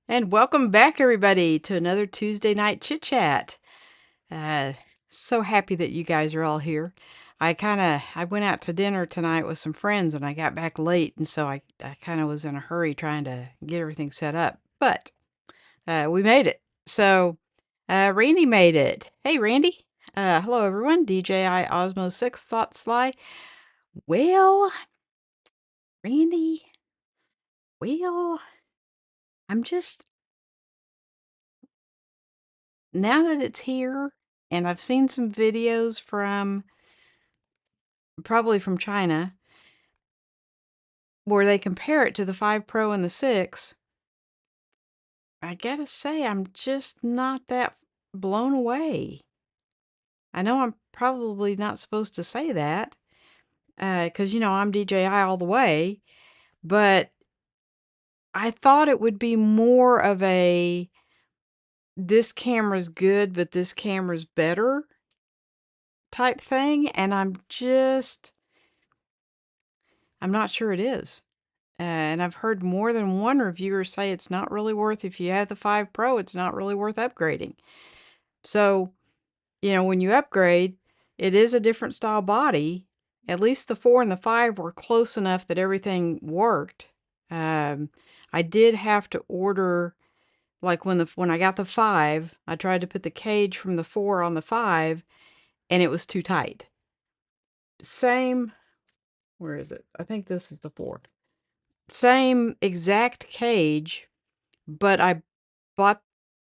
And welcome back, everybody, to another Tuesday night chit chat. Uh, so happy that you guys are all here. I went out to dinner tonight with some friends, and I got back late, and so I kind of was in a hurry trying to get everything set up. But we made it. So Randy made it. Hey, Randy. Hello, everyone. DJI Osmo 6 Thought Sly. Well, Randy. Well, I'm just now that it's here, and I've seen some videos from probably from China, where they compare it to the 5 Pro and the 6, I gotta say I'm just not that blown away. I know I'm probably not supposed to say that, 'cause, I'm DJI all the way, but I thought it would be more of a, "This camera's good, but this camera's better," type thing, and I'm not sure it is. And I've heard more than one reviewer say it's not really worth, if you have the 5 Pro, it's not really worth upgrading. So, when you upgrade, it is a different style body. At least the 4 and the 5 were close enough that everything worked. Um, I did have to order, like when I got the 5, I tried to put the cage from the 4 on the 5, and it was too tight. Same, where is it? I think this is the 4. Same exact cage, but I bought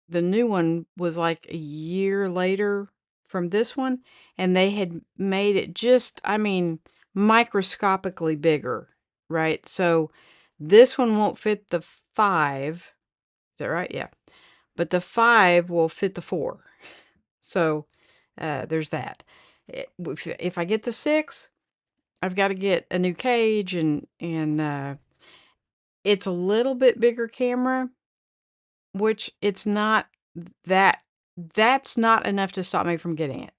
the new one was like a year later from this one, and they had made it just, I mean, microscopically bigger, right? So this one won't fit the 5. Is that right? Yeah. But the 5 will fit the 4. So there's that. If I get the 6, I've got to get a new cage, and it's a little bit bigger camera, which it's not that that's not enough to stop me from getting it.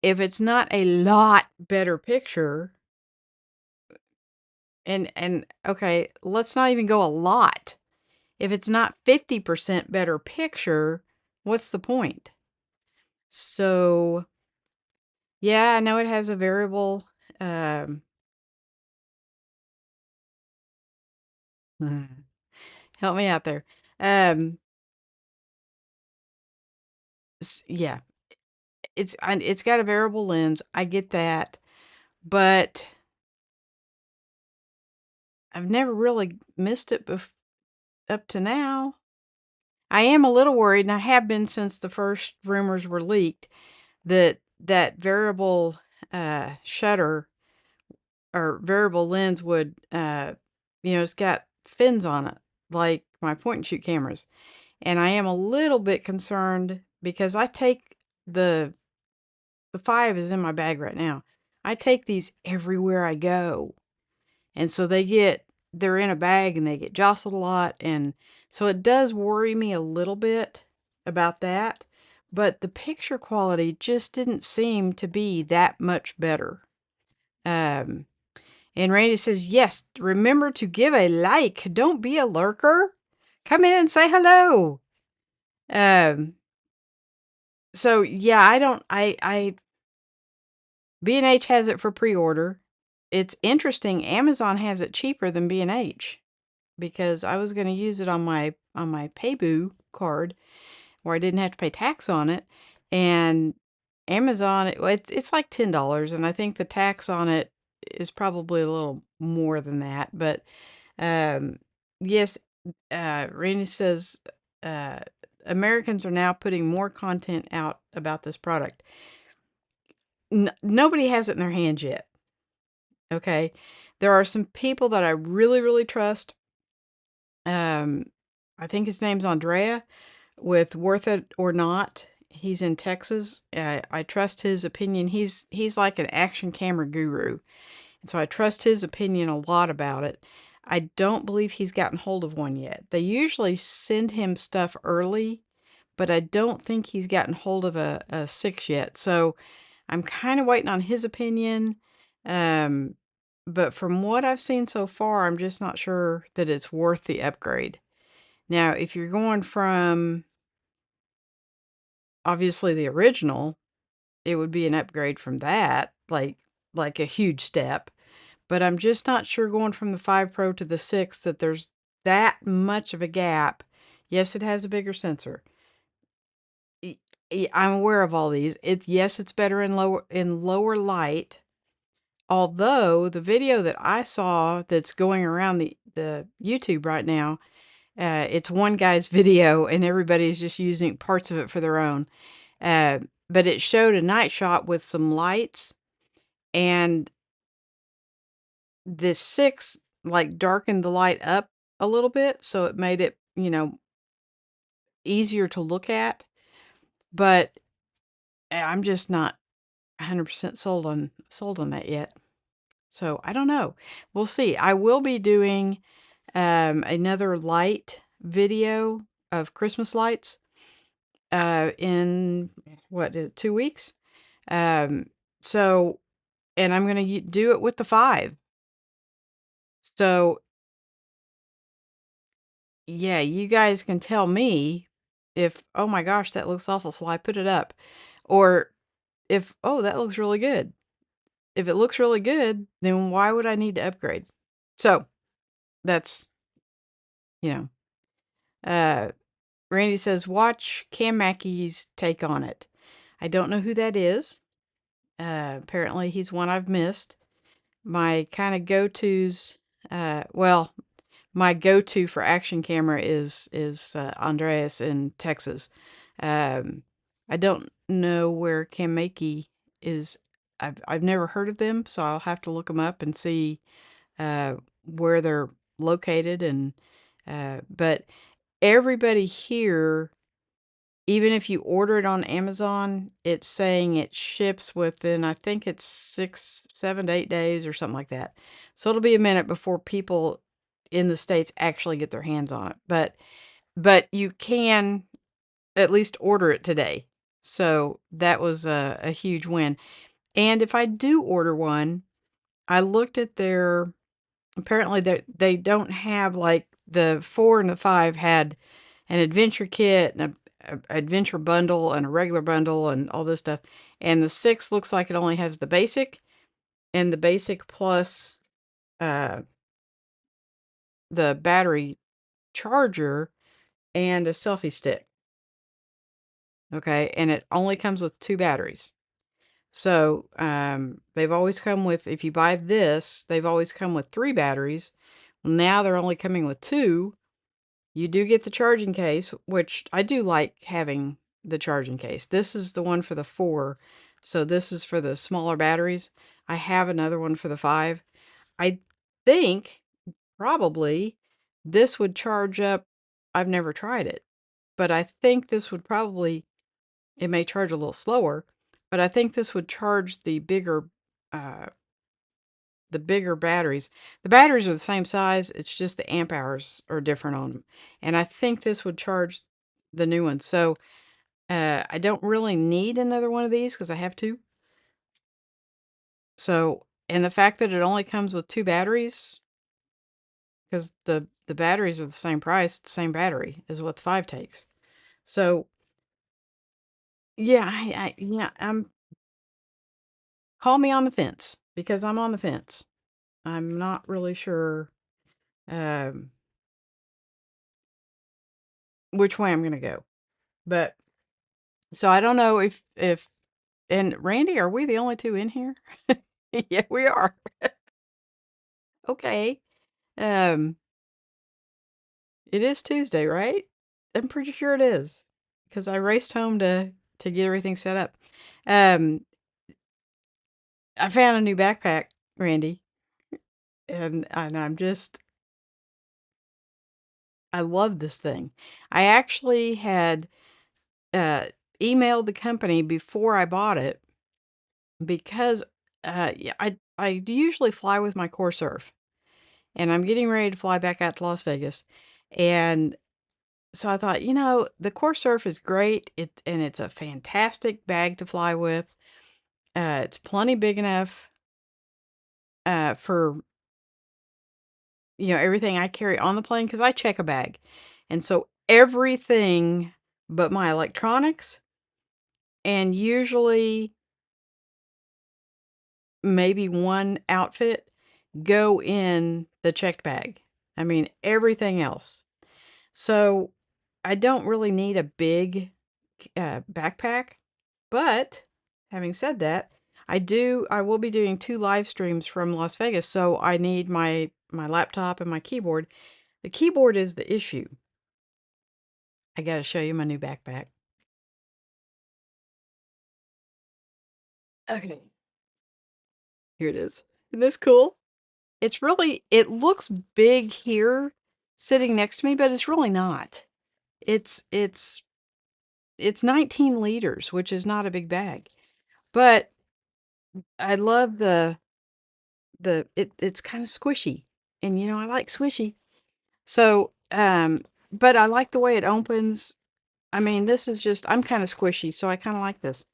If it's not a lot better picture, and okay, let's not even go a lot. If it's not 50% better picture, what's the point? So, yeah, I know it has a variable, um help me out there. Um, yeah, it's got a variable lens. I get that, but I've never really missed it up to now. I am a little worried, and I have been since the first rumors were leaked, that that variable, shutter or variable lens would, it's got fins on it, like my point and shoot cameras, and I am a little bit concerned because I take the 5 is in my bag right now. I take these everywhere I go. And so they're in a bag and they get jostled a lot. And so it does worry me a little bit about that. But the picture quality just didn't seem to be that much better. Um, and Randy says, yes, remember to give a like. Don't be a lurker. Come in and say hello. Um, so yeah, B&H has it for pre-order. It's interesting. Amazon has it cheaper than B&H. Because I was gonna use it on my Payboo card where I didn't have to pay tax on it, and Amazon, it's like $10, and I think the tax on it is probably a little more than that, but, um, yes, Randy says, uh, Americans are now putting more content out about this product. Nobody has it in their hands yet, okay? There are some people that I really, really trust. Um, I think his name's Andrea with Worth It or Not. He's in Texas. I trust his opinion. He's like an action camera guru, and so I trust his opinion a lot about it. I don't believe he's gotten hold of one yet. They usually send him stuff early, but I don't think he's gotten hold of a 6 yet. So I'm kind of waiting on his opinion. Um, but from what I've seen so far, I'm just not sure that it's worth the upgrade. Now, if you're going from obviously the original, it would be an upgrade from that, like a huge step. But I'm just not sure going from the 5 Pro to the 6 that there's that much of a gap. Yes, it has a bigger sensor. I'm aware of all these. It's better in lower light. Although the video that I saw that's going around the YouTube right now, it's one guy's video and everybody's just using parts of it for their own. But it showed a night shot with some lights, and the 6 like darkened the light up a little bit, so it made it, easier to look at. But I'm just not 100% sold on that yet. So I don't know. We'll see. I will be doing another light video of Christmas lights in what is it, 2 weeks. Um, so and I'm gonna do it with the 5. So yeah, you guys can tell me if, oh my gosh, that looks awful, Sly, put it up, or if, oh, that looks really good. If it looks really good, then why would I need to upgrade? So that's, you know, uh, Randy says, watch Cam Mackey's take on it. I don't know who that is. Apparently he's one I've missed. My kind of go-tos, well, my go-to for action camera is Andreas in Texas. Um, I don't know where Cam Mackey is. I've never heard of them, so I'll have to look them up and see uh, where they're located. And but everybody here, even if you order it on Amazon, it's saying it ships within, I think it's 6, 7 to 8 days or something like that. So it'll be a minute before people in the States actually get their hands on it. But you can at least order it today. So that was a huge win. And if I do order one, I looked at their, apparently they don't have, like, the 4 and the 5 had an adventure kit and a adventure bundle and a regular bundle and all this stuff. And the 6 looks like it only has the basic, and the basic plus uh, the battery charger and a selfie stick. Okay, and it only comes with 2 batteries. So they've always come with, if you buy this, they've always come with 3 batteries. Well, now they're only coming with 2. You do get the charging case, which I do like having the charging case. This is the one for the 4, so this is for the smaller batteries. I have another one for the 5. I think probably this would charge up. I've never tried it, but I think this would probably, it may charge a little slower, but I think this would charge uh, the bigger batteries. The batteries are the same size, it's just the amp hours are different on them. And I think this would charge the new one. So I don't really need another one of these because I have 2. So, and the fact that it only comes with 2 batteries, because the batteries are the same price, it's the same battery as what the 5 takes. So yeah, I'm, call me on the fence because I'm on the fence. I'm not really sure um, which way I'm gonna go. But so I don't know if and Randy, are we the only 2 in here? Yeah, we are. Okay. Um, it is Tuesday, right? I'm pretty sure it is because I raced home to get everything set up. Um, I found a new backpack, Randy, and I'm just, I love this thing. I actually had uh emailed the company before I bought it because yeah, I usually fly with my Core Surf, and I'm getting ready to fly back out to Las Vegas. And so I thought, the Core Surf is great. It's a fantastic bag to fly with. It's plenty big enough for everything I carry on the plane because I check a bag. And so everything but my electronics and usually maybe one outfit go in the checked bag. I mean, everything else. So I don't really need a big backpack. But having said that, I will be doing 2 live streams from Las Vegas, so I need my laptop and my keyboard. The keyboard is the issue. I gotta show you my new backpack. Okay. Here it is. Isn't this cool? It looks big here sitting next to me, but it's really not. It's it's it's 19 liters, which is not a big bag. But I love it's kind of squishy. And I like squishy. So, but I like the way it opens. I mean, this is just I'm kind of squishy, so I kind of like this.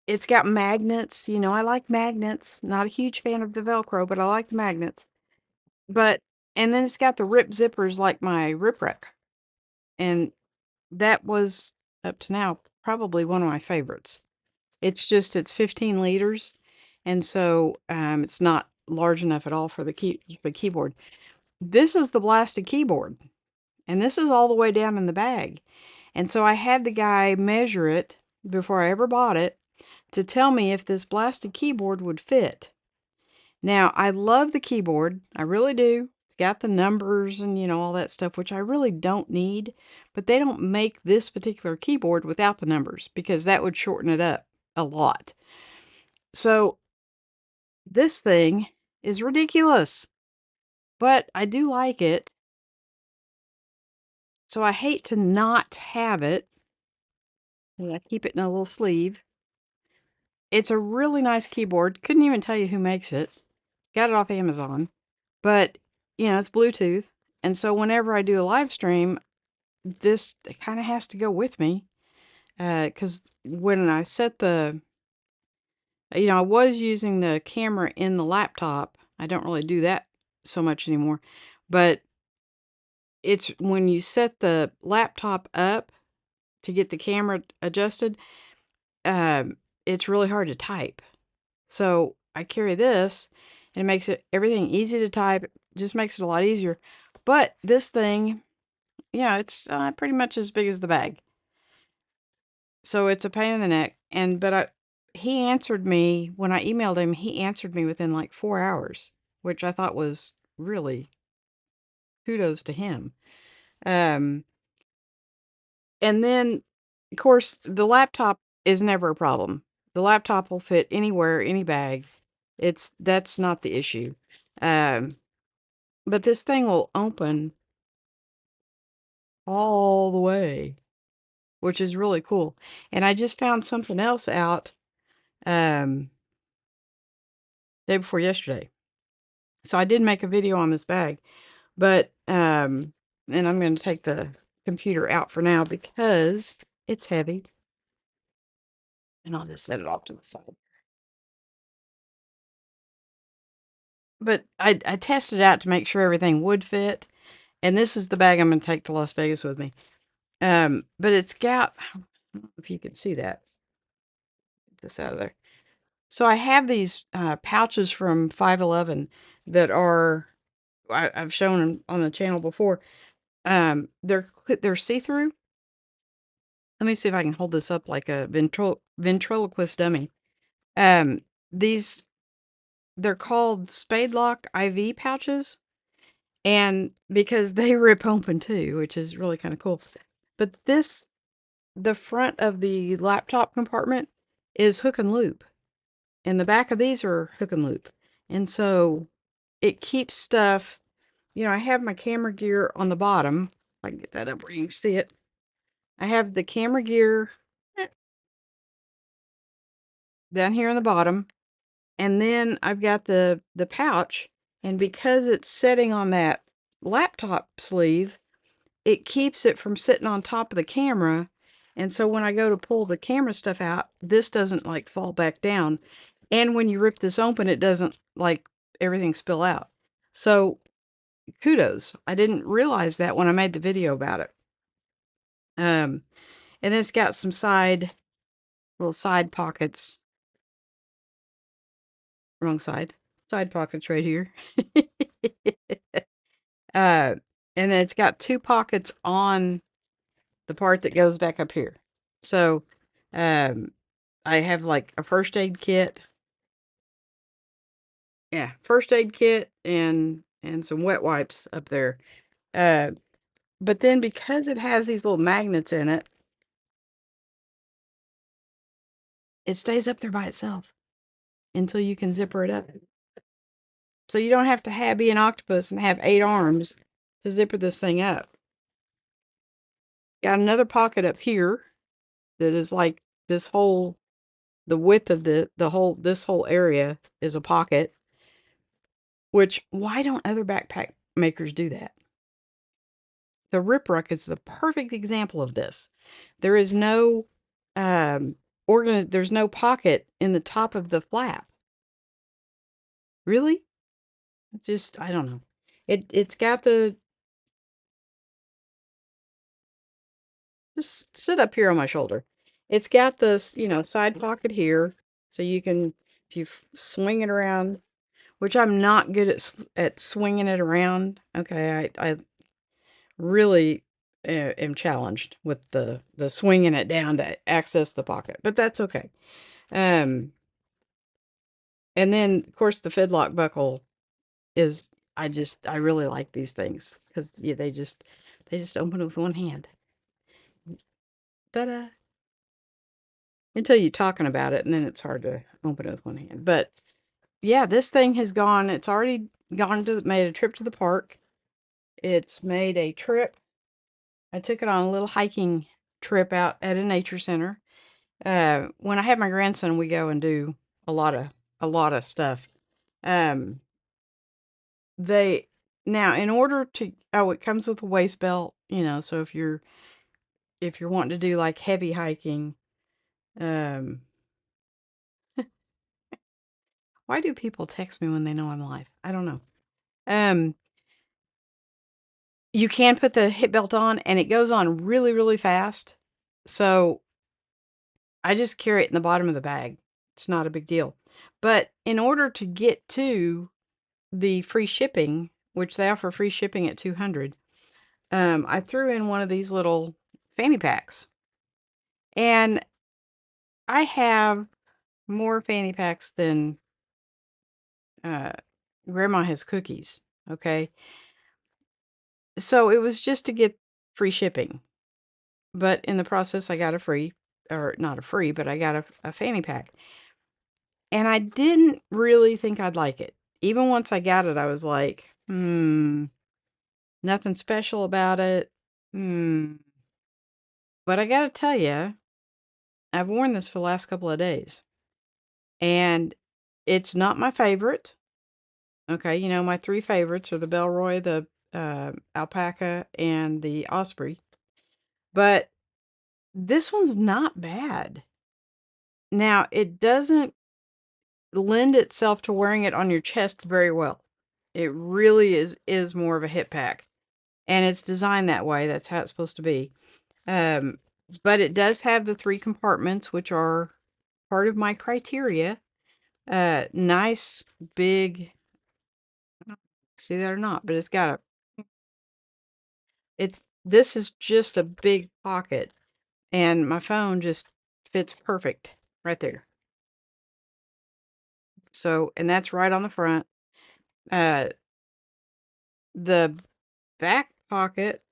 It's got magnets, I like magnets. Not a huge fan of the Velcro, but I like the magnets. But and then it's got the rip zippers like my Rip Rec. And that was up to now probably one of my favorites. It's 15 liters, and so it's not large enough at all for the keyboard. This is the blasted keyboard, and this is all the way down in the bag. And so I had the guy measure it before I ever bought it to tell me if this blasted keyboard would fit. Now, I love the keyboard. I really do. It's got the numbers and, all that stuff, which I really don't need. But they don't make this particular keyboard without the numbers because that would shorten it up a lot. So this thing is ridiculous, but I do like it. So I hate to not have it. I keep it in a little sleeve. It's a really nice keyboard. Couldn't even tell you who makes it. Got it off Amazon. But, it's Bluetooth. And so whenever I do a live stream, this kind of has to go with me. Because when I set I was using the camera in the laptop. I don't really do that so much anymore. But it's when you set the laptop up to get the camera adjusted, it's really hard to type. So I carry this and it makes everything easy to type. Just makes it a lot easier. But this thing, it's pretty much as big as the bag. So it's a pain in the neck. He answered me when I emailed him. He answered me within like 4 hours, which I thought was really kudos to him. Um, and then, of course, the laptop is never a problem. The laptop will fit anywhere, any bag. That's not the issue. Um, but this thing will open all the way, which is really cool. And I just found something else out um day before yesterday. So I did make a video on this bag, but and I'm going to take the computer out for now because it's heavy. And I'll just set it off to the side. But I tested out to make sure everything would fit. And this is the bag I'm going to take to Las Vegas with me. But it's got, I don't know if you can see that. Get this out of there. So I have these pouches from 511 that I've shown them on the channel before. They're see-through. Let me see if I can hold this up like a ventriloquist dummy. Um, these they're called Spade Lock IV pouches, and because they rip open too, which is really kind of cool. But the front of the laptop compartment is hook and loop, and the back of these are hook and loop, and so it keeps stuff. I have my camera gear on the bottom. I can get that up where you can see it. I have the camera gear down here on the bottom, and then I've got the pouch, and because it's sitting on that laptop sleeve, it keeps it from sitting on top of the camera. And so when I go to pull the camera stuff out, this doesn't like fall back down. And when you rip this open, it doesn't like everything spill out. So kudos. I didn't realize that when I made the video about it. And then it's got some little side pockets. Wrong side. Side pockets right here. uh, and then it's got 2 pockets on the part that goes back up here. So, um, I have like a first aid kit. Yeah, first aid kit and some wet wipes up there. Uh, but then because it has these little magnets in it, it stays up there by itself until you can zipper it up. So you don't have to be an octopus and have 8 arms to zipper this thing up. Got another pocket up here that is like the width of this whole area is a pocket. Which, why don't other backpack makers do that? The Ripruck is the perfect example of this. There is no there's no pocket in the top of the flap. Really? It's just, I don't know. It's got the just sit up here on my shoulder. It's got this, side pocket here, so you can if you swing it around, which I'm not good at swinging it around. Okay, I really am challenged with the swinging it down to access the pocket, but that's okay. Um, and then of course the fidlock buckle is I really like these things because yeah, they just open with one hand. Ta-da! Until you're talking about it, and then it's hard to open it with one hand. But yeah, this thing has gone. It's already made a trip to the park. It's made a trip. I took it on a little hiking trip out at a nature center. When I have my grandson, we go and do a lot of stuff. Um, they now in order to it comes with a waist belt, so if you're wanting to do like heavy hiking, um, why do people text me when they know I'm live? I don't know. Um, you can put the hip belt on, and it goes on really, really fast. So I just carry it in the bottom of the bag. It's not a big deal. But in order to get to the free shipping, which they offer free shipping at 200, I threw in one of these little fanny packs. And I have more fanny packs than uh, grandma has cookies. Okay. So it was just to get free shipping. But in the process, I got or not a free, but I got a fanny pack. And I didn't really think I'd like it. Even once I got it, I was like, nothing special about it. But I gotta tell you, I've worn this for the last couple of days. And it's not my favorite. Okay, my 3 favorites are the Belroy, the alpaca, and the osprey. But this one's not bad. Now, it doesn't lend itself to wearing it on your chest very well. It really is more of a hip pack. And it's designed that way. That's how it's supposed to be. But it does have the 3 compartments, which are part of my criteria. Nice, big, I don't see that or not, but this is just a big pocket, and my phone just fits perfect right there. So, and that's right on the front. Uh, the back pocket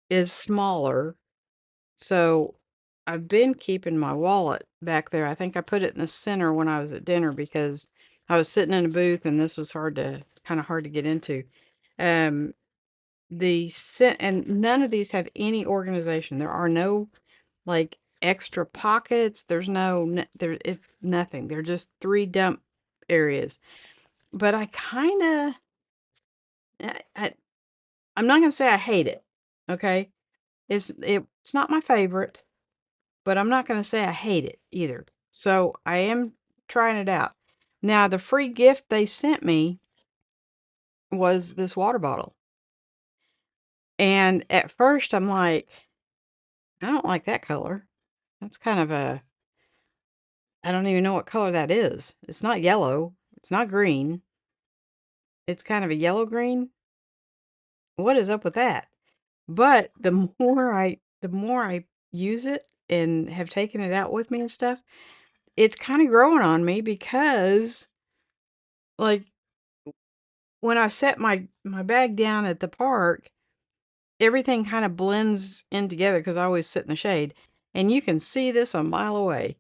is smaller, so I've been keeping my wallet back there. I think I put it in the center when I was at dinner because I was sitting in a booth and this was kind of hard to get into. Um, and none of these have any organization. There are no like extra pockets. There's it's nothing. They're just 3 dump areas. But I kind of, I'm not gonna say I hate it. Okay, it's not my favorite, but I'm not gonna say I hate it either. So I am trying it out. Now the free gift they sent me was this water bottle. And at first, I'm like, "I don't like that color. That's kind of a I don't even know what color that is. It's not yellow. It's not green. It's kind of a yellow-green. What is up with that?" But the more I use it and have taken it out with me and stuff, it's kinda growing on me because, like, when I set my bag down at the park, everything kinda blends in together because I always sit in the shade, and you can see this a mile away.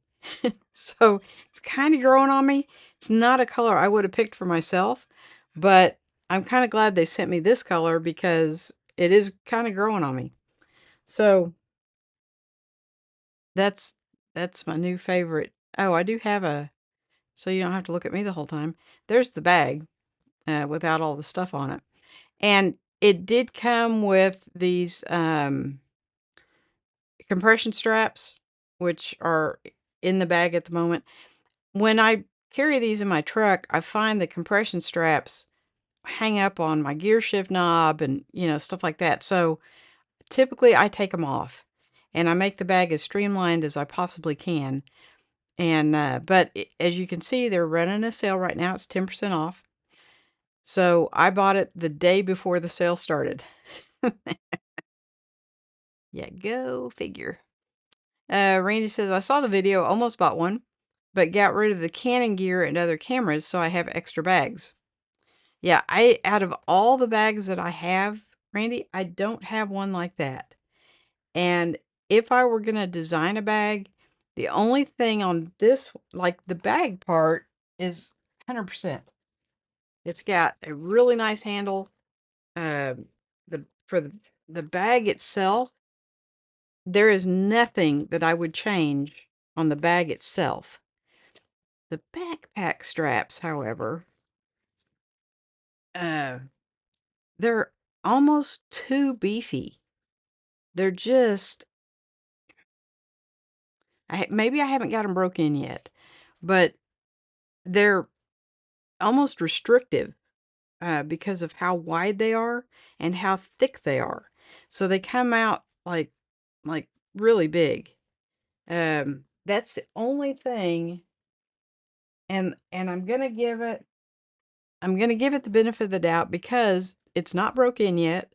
So, it's kinda growing on me. It's not a color I would have picked for myself, but I'm kinda glad they sent me this color because it is kinda growing on me. So, that's that's my new favorite. Oh, I do have a so you don't have to look at me the whole time. There's the bag, without all the stuff on it, and it did come with these, compression straps, which are in the bag at the moment. When I carry these in my truck, I find the compression straps hang up on my gear shift knob and, stuff like that. So typically I take them off and I make the bag as streamlined as I possibly can. And, as you can see, they're running a sale right now. It's 10% off. So I bought it the day before the sale started. Yeah, go figure. Randy says, I saw the video, almost bought one, but got rid of the Canon gear and other cameras, so I have extra bags. Yeah, out of all the bags that I have, Randy, I don't have one like that. And if I were gonna design a bag, the only thing on this, like the bag part, is 100%. It's got a really nice handle. For the bag itself, there is nothing that I would change on the bag itself. The backpack straps, however, uh, they're almost too beefy. They're just maybe I haven't got them broken yet, but they're almost restrictive, because of how wide they are and how thick they are. So they come out like really big. That's the only thing, and I'm gonna give it the benefit of the doubt because it's not broke in yet.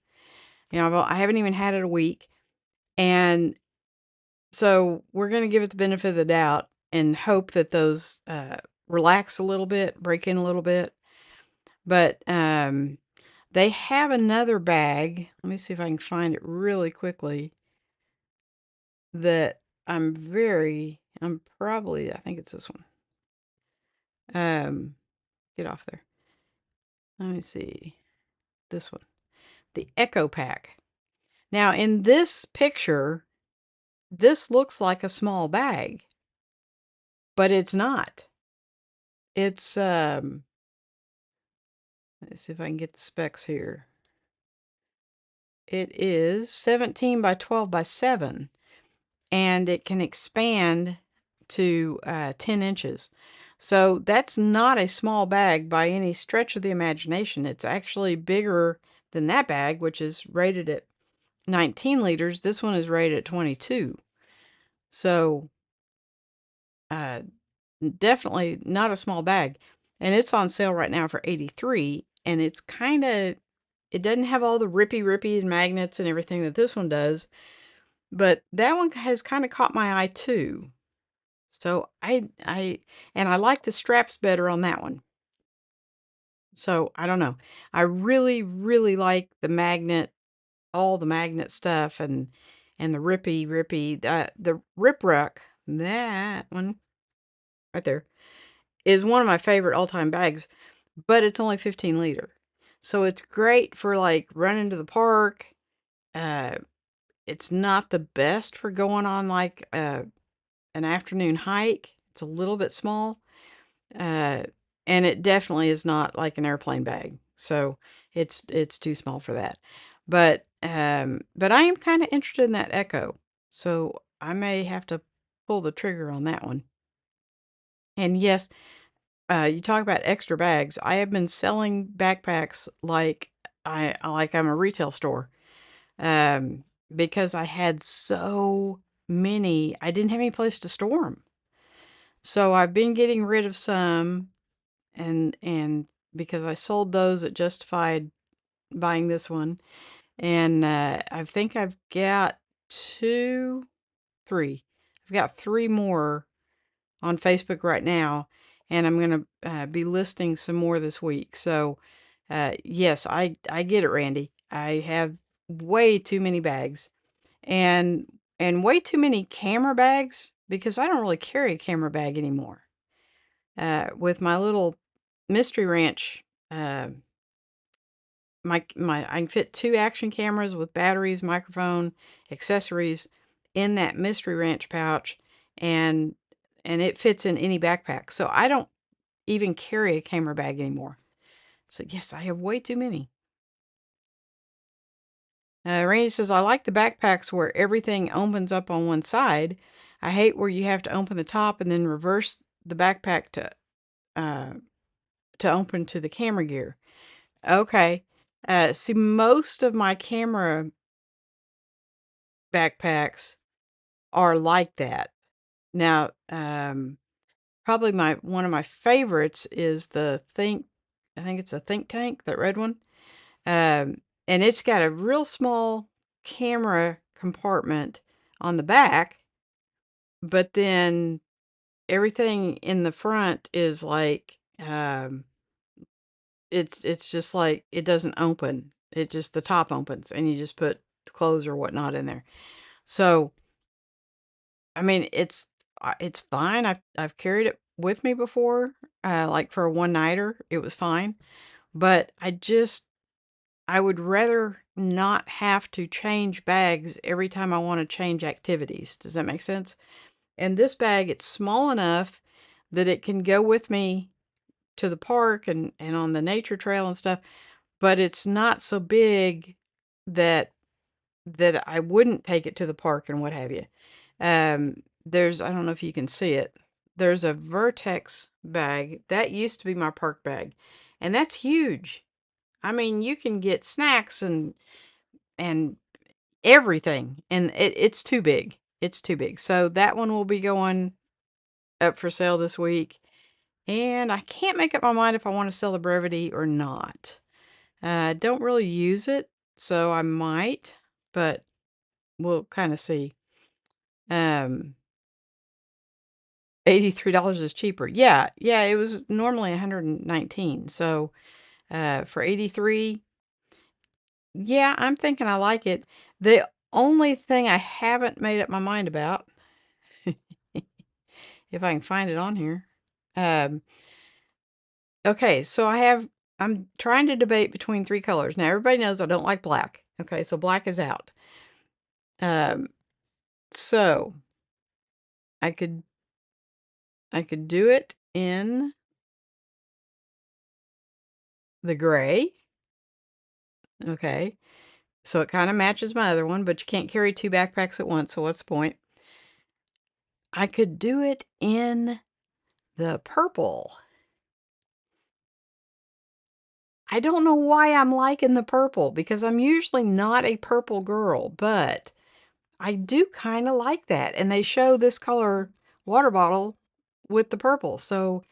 I haven't even had it a week, and so we're gonna give it the benefit of the doubt and hope that those relax a little bit, break in a little bit. But they have another bag. Let me see if I can find it really quickly. That I think it's this one. Get off there. Let me see. This one. The Echo Pack. Now, in this picture, this looks like a small bag, but it's not. It's, let's see if I can get the specs here. It is 17 by 12 by 7, and it can expand to 10 inches. So that's not a small bag by any stretch of the imagination. It's actually bigger than that bag, which is rated at 19 liters. This one is rated at 22. So uh, definitely not a small bag. And it's on sale right now for 83. And it's it doesn't have all the rippy and magnets and everything that this one does. But that one has kind of caught my eye too. So I like the straps better on that one. So I don't know. I really, really like all the magnet stuff and the rippy, the Rip Ruck, that one right there is one of my favorite all-time bags, but it's only 15 liter. So it's great for like running to the park. Uh, it's not the best for going on like an afternoon hike. It's a little bit small. Uh, and it definitely is not like an airplane bag. So it's too small for that. But I am kind of interested in that Echo. So I may have to pull the trigger on that one. And yes, you talk about extra bags. I have been selling backpacks like I'm a retail store, um, because I had so many. I didn't have any place to store them. So I've been getting rid of some, and because I sold those, it justified buying this one. And I think I've got two, three. I've got three more on Facebook right now, and I'm gonna be listing some more this week. So, yes, I get it, Randy. I have way too many bags, and way too many camera bags because I don't really carry a camera bag anymore. With my little Mystery Ranch, uh, my I can fit two action cameras with batteries, microphone, accessories in that Mystery Ranch pouch, and it fits in any backpack. So I don't even carry a camera bag anymore. So yes, I have way too many. Randy says, I like the backpacks where everything opens up on one side. I hate where you have to open the top and then reverse the backpack uh, to open to the camera gear. Okay. See, most of my camera backpacks are like that. Now, probably one of my favorites is I think it's a Think Tank, that red one. And it's got a real small camera compartment on the back, but then everything in the front is like, it's just like it doesn't open. It just the top opens and you just put clothes or whatnot in there. So, I mean, it's fine. I've carried it with me before, like for a one-nighter, it was fine. But I would rather not have to change bags every time I want to change activities. Does that make sense? And this bag, it's small enough that it can go with me to the park and on the nature trail and stuff, but it's not so big that I wouldn't take it to the park and what have you. I don't know if you can see it. There's a Vertex bag that used to be my park bag, and that's huge. I mean, you can get snacks and everything, and it's too big. It's too big. So that one will be going up for sale this week, and I can't make up my mind if I want to sell the Brevity or not. I don't really use it, so I might, but we'll kind of see. Um, $83 is cheaper. Yeah, yeah, it was normally 119. So, for 83, yeah, I'm thinking I like it. The only thing I haven't made up my mind about, if I can find it on here. Um, okay, so I'm trying to debate between three colors. Now, everybody knows I don't like black. Okay, so black is out. Um, so I could do it in the gray. Okay. So it kind of matches my other one, but you can't carry two backpacks at once, so what's the point? I could do it in the purple. I don't know why I'm liking the purple because I'm usually not a purple girl, but I do kind of like that. And they show this color water bottle with the purple. So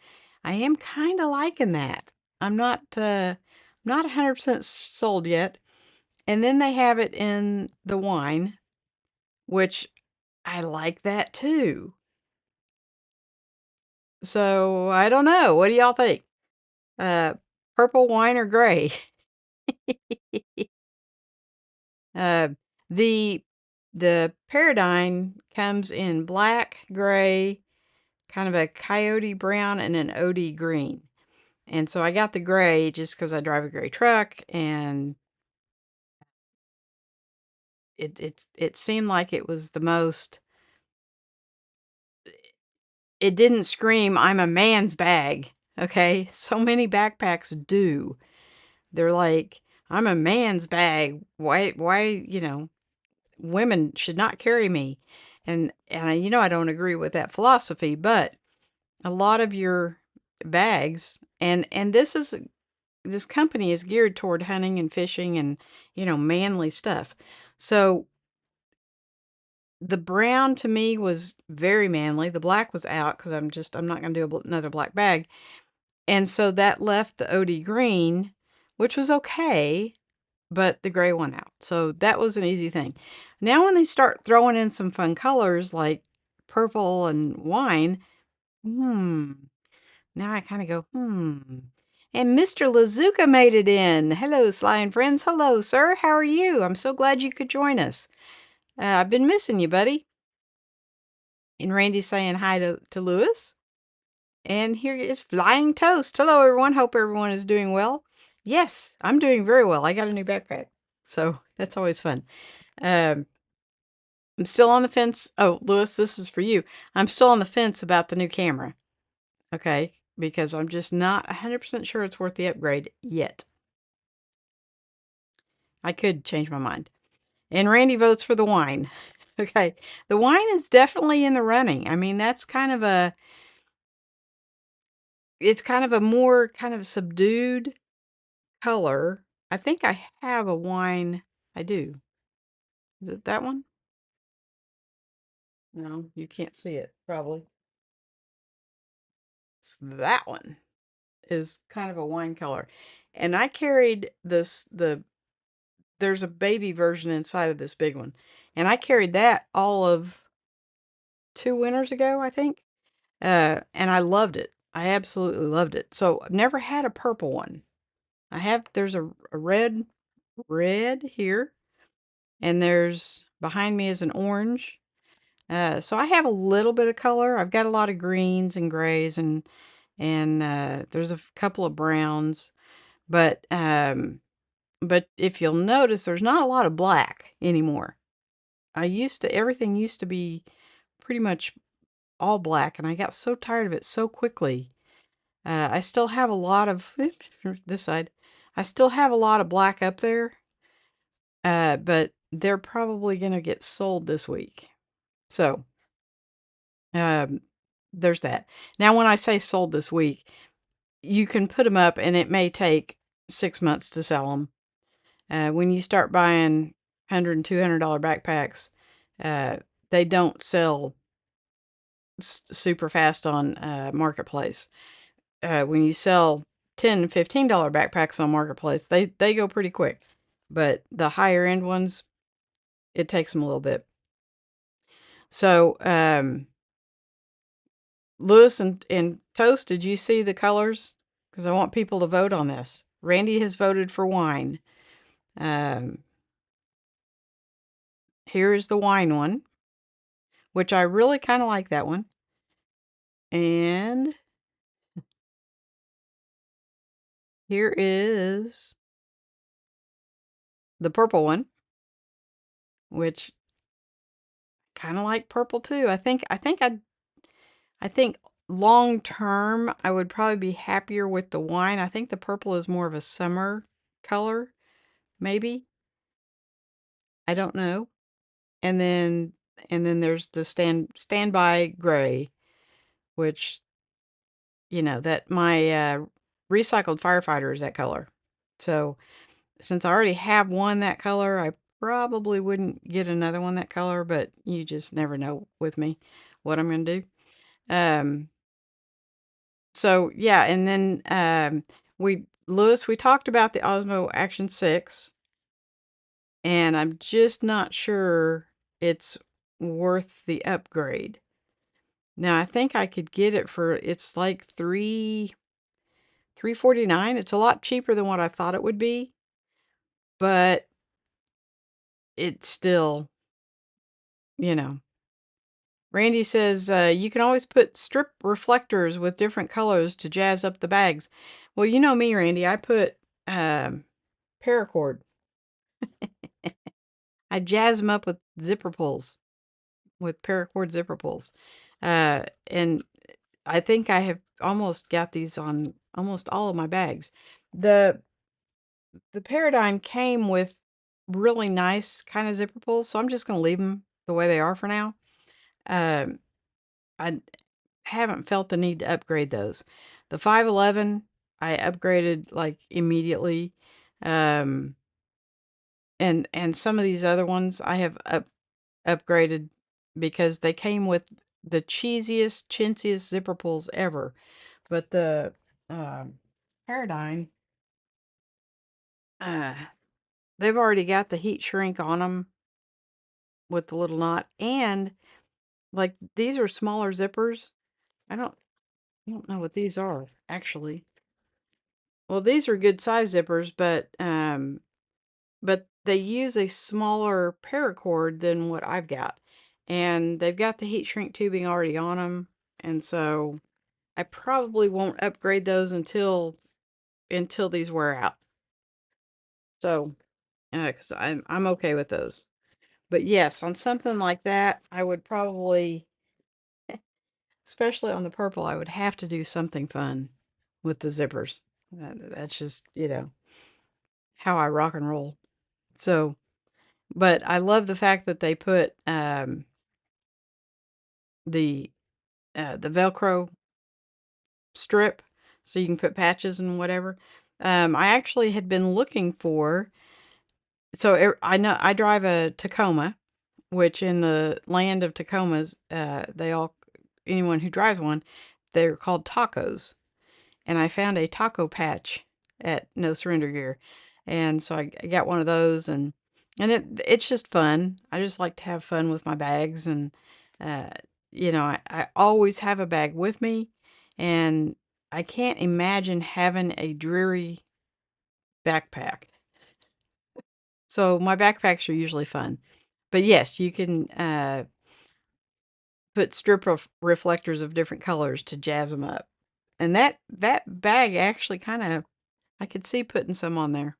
I am kind of liking that. I'm not 100% sold yet. And then they have it in the wine, which I like that too. So I don't know. What do y'all think? Uh, Purple wine or gray? Uh, the Paradigm comes in black, gray, kind of a coyote brown, and an OD green. And so I got the gray just because I drive a gray truck, and it seemed like it was the most. It didn't scream, "I'm a man's bag." Okay, so many backpacks do. They're like, "I'm a man's bag. Why, women should not carry me." And I don't agree with that philosophy, but a lot of your bags, and this company is geared toward hunting and fishing and, manly stuff. So the brown to me was very manly. The black was out because I'm not going to do another black bag. And so that left the OD green, which was okay, but the gray one out. So that was an easy thing. Now, when they start throwing in some fun colors like purple and wine, hmm, now I kind of go, hmm. And Mr. Lazuka made it in. Hello, Sly and friends. Hello, sir. How are you? I'm so glad you could join us. I've been missing you, buddy. And Randy's saying hi to Lewis. And here is Flying Toast. Hello, everyone. Hope everyone is doing well. Yes, I'm doing very well. I got a new backpack. So that's always fun. Um, I'm still on the fence. Oh, Lewis, this is for you. I'm still on the fence about the new camera. Okay. Because I'm just not 100% sure it's worth the upgrade yet. I could change my mind. And Randy votes for the wine. Okay. The wine is definitely in the running. I mean, that's it's kind of a more kind of subdued color. I think I have a wine. I do. Is it that one? No, you can't see it, probably. It's that one is kind of a wine color. And I carried there's a baby version inside of this big one. And I carried that all of 2 winters ago, I think. And I loved it. I absolutely loved it. So I've never had a purple one. There's a red here, and there's behind me is an orange. So I have a little bit of color. I've got a lot of greens and grays and there's a couple of browns, but if you'll notice, there's not a lot of black anymore. Everything used to be pretty much all black, and I got so tired of it so quickly. I still have a lot of this side. I still have a lot of black up there, but they're probably gonna get sold this week. So, um, there's that. Now, when I say sold this week, you can put them up, and it may take 6 months to sell them. When you start buying $100 and $200 backpacks, uh, they don't sell super fast on Marketplace. When you sell $10 and $15 backpacks on Marketplace, they go pretty quick. But the higher end ones, it takes them a little bit. So, Lewis and Toast, did you see the colors? Because I want people to vote on this. Randy has voted for wine. Um, Here is the wine one, which I really kind of like that one. And here is the purple one, which kind of like purple too. I think long term I would probably be happier with the wine. I think the purple is more of a summer color, maybe. I don't know. And then there's the standby gray, which that my recycled firefighter is that color. So since I already have one that color, I probably wouldn't get another one that color, but you just never know with me what I'm going to do. Um, so yeah, and then we talked about the Osmo Action 6, and I'm just not sure it's worth the upgrade. Now, I think I could get it for it's like 349. It's a lot cheaper than what I thought it would be, but it's still, you know. Randy says, you can always put strip reflectors with different colors to jazz up the bags. Well, you know me, Randy. I put paracord. I jazz them up with zipper pulls, with paracord zipper pulls. And I think I have almost got these on almost all of my bags. The the Paradigm came with really nice kind of zipper pulls, so I'm just going to leave them the way they are for now. Um, I haven't felt the need to upgrade those. The 511, I upgraded like immediately. Um, and some of these other ones I have upgraded because they came with the cheesiest, chintziest zipper pulls ever. But the um, Paradigm, uh, they've already got the heat shrink on them with the little knot, and like these are smaller zippers. I don't know what these are actually. Well, these are good size zippers, but they use a smaller paracord than what I've got. And they've got the heat shrink tubing already on them. And so I probably won't upgrade those until these wear out. So, because I'm okay with those. But yes, on something like that, I would probably, especially on the purple, I would have to do something fun with the zippers. That's just, how I rock and roll. So, but I love the fact that they put the the Velcro strip so you can put patches and whatever. I actually had been looking for, so I know I drive a Tacoma, which in the land of Tacomas, anyone who drives one, they're called tacos. And I found a taco patch at No Surrender Gear. And so I got one of those, and it's just fun. I just like to have fun with my bags, and uh, I always have a bag with me, and I can't imagine having a dreary backpack. So my backpacks are usually fun. But yes, you can put strip reflectors of different colors to jazz them up. And that bag actually kind of, I could see putting some on there.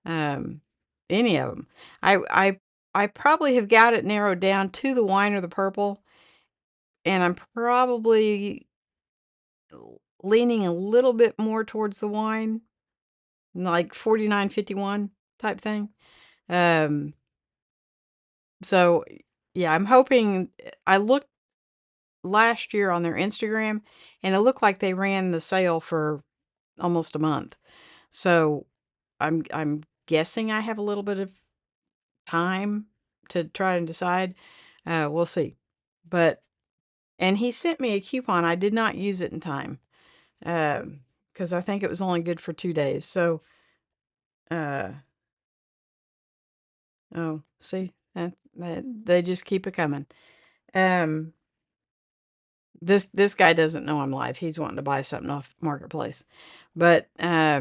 Um, any of them. I probably have got it narrowed down to the wine or the purple, and I'm probably leaning a little bit more towards the wine, like 49-51 type thing. Um, so yeah, I'm hoping. I looked last year on their Instagram, and it looked like they ran the sale for almost a month. So I'm guessing I have a little bit of time to try and decide. We'll see. But and he sent me a coupon. I did not use it in time. Because I think it was only good for 2 days. So, uh, oh, see, that they just keep it coming. Um, this guy doesn't know I'm live. He's wanting to buy something off Marketplace. But yeah,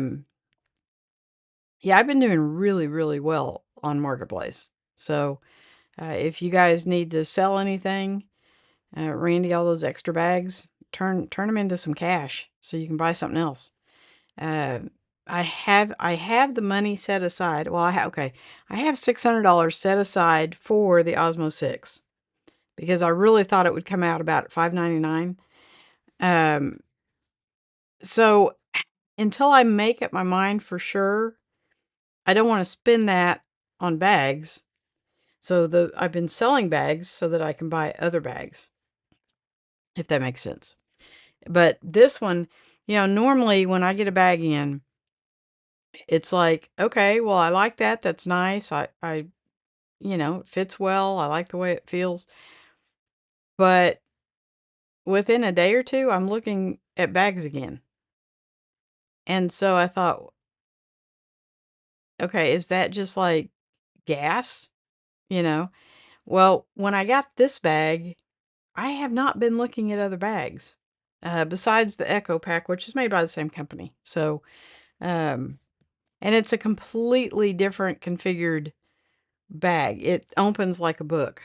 I've been doing really, really well on Marketplace. So, if you guys need to sell anything, Randy, all those extra bags, turn them into some cash so you can buy something else. Uh, I have the money set aside. Well, I have $600 set aside for the Osmo 6 because I really thought it would come out about $5.99. Um, so until I make up my mind for sure, I don't want to spend that on bags. So I've been selling bags so that I can buy other bags, if that makes sense. But this one, normally when I get a bag in, it's like, okay, well, I like that. That's nice. It fits well. I like the way it feels. But within a day or two, I'm looking at bags again. And so I thought, okay, is that just like gas? You know? Well, when I got this bag, I have not been looking at other bags besides the Echo Pack, which is made by the same company. So, um, and it's a completely different configured bag. It opens like a book,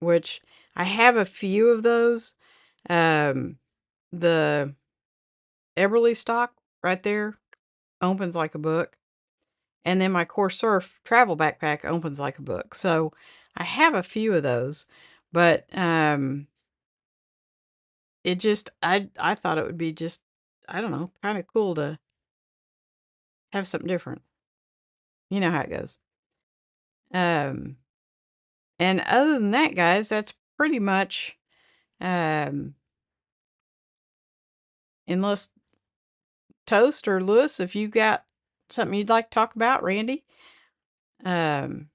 which I have a few of those. Um, the Eberly stock right there opens like a book. And then my Core Surf travel backpack opens like a book. So I have a few of those, but it just I thought it would be just, I don't know, kind of cool to have something different. You know how it goes. Um and other than that, guys, that's pretty much um Unless Toast or Lewis, if you got something you'd like to talk about, Randy. Um,